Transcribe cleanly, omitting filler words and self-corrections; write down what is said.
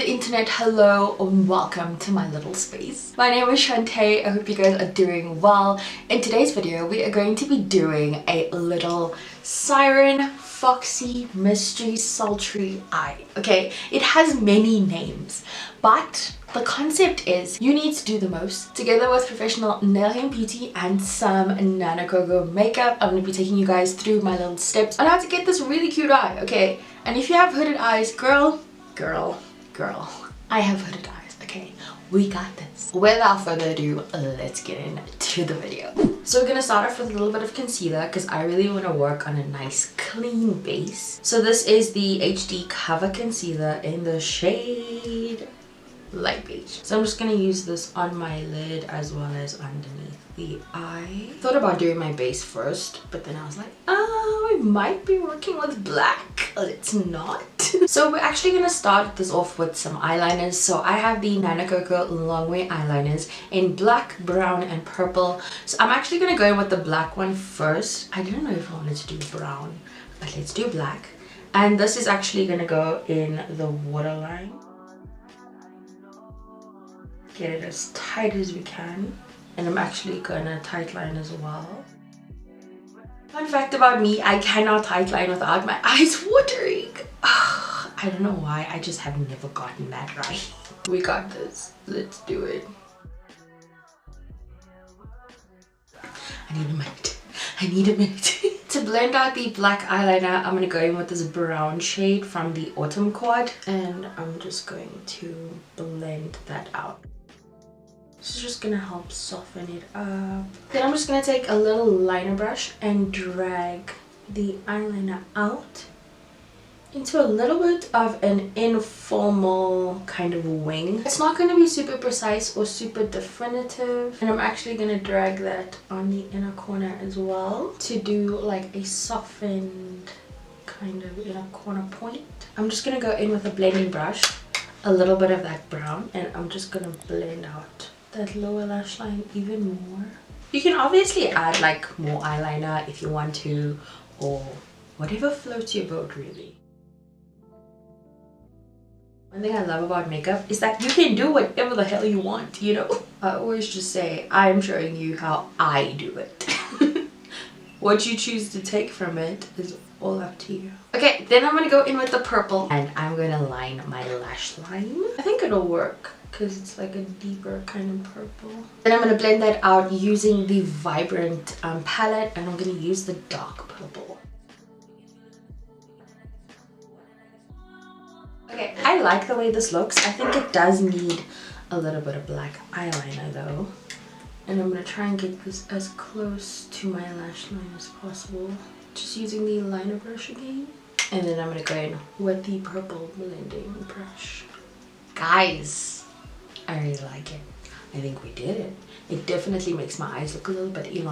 the internet, hello and welcome to my little space. My name is Chante. I hope you guys are doing well. In today's video we are going to be doing a little siren foxy mystery sultry eye. Okay, it has many names, but the concept is you need to do the most together with professional nail hair beauty and some nanococo makeup. I'm going to be taking you guys through my little steps on how to get this really cute eye. Okay, and if you have hooded eyes, girl, I have hooded eyes. Okay, we got this. Without further ado, let's get into the video. So we're gonna start off with a little bit of concealer because I really want to work on a nice clean base. So this is the HD Cover Concealer in the shade light beige. So I'm just gonna use this on my lid as well as underneath the eye. Thought about doing my base first, but then I was like, oh, we might be working with black. Let's not. So we're actually gonna start this off with some eyeliners. So I have the nanococo Longwear eyeliners in black, brown and purple. So I'm actually gonna go in with the black one first. I don't know if I wanted to do brown, but let's do black. And this is actually gonna go in the waterline. Get it as tight as we can, and I'm actually gonna tightline as well. Fun fact about me, I cannot tightline without my eyes watering. I don't know why, I just have never gotten that right. We got this, let's do it. I need a minute. To blend out the black eyeliner, I'm gonna go in with this brown shade from the Autumn Quad, and I'm just going to blend that out. This is just gonna help soften it up. Then I'm just gonna take a little liner brush and drag the eyeliner out into a little bit of an informal kind of wing. It's not gonna be super precise or super definitive, and I'm actually gonna drag that on the inner corner as well to do like a softened kind of inner corner point. I'm just gonna go in with a blending brush, a little bit of that brown, and I'm just gonna blend out that lower lash line even more. You can obviously add like more eyeliner if you want to, or whatever floats your boat really. One thing I love about makeup is that you can do whatever the hell you want, you know? I always just say, I'm showing you how I do it. What you choose to take from it is all up to you. Okay, then I'm gonna go in with the purple and I'm gonna line my lash line. I think it'll work because it's like a deeper kind of purple. Then I'm gonna blend that out using the Vibrant palette, and I'm gonna use the dark purple. Okay, I like the way this looks. I think it does need a little bit of black eyeliner though. And I'm gonna try and get this as close to my lash line as possible. Just using the liner brush again. And then I'm gonna go in with the purple blending brush. Guys, I really like it. I think we did it. It definitely makes my eyes look a little bit elongated.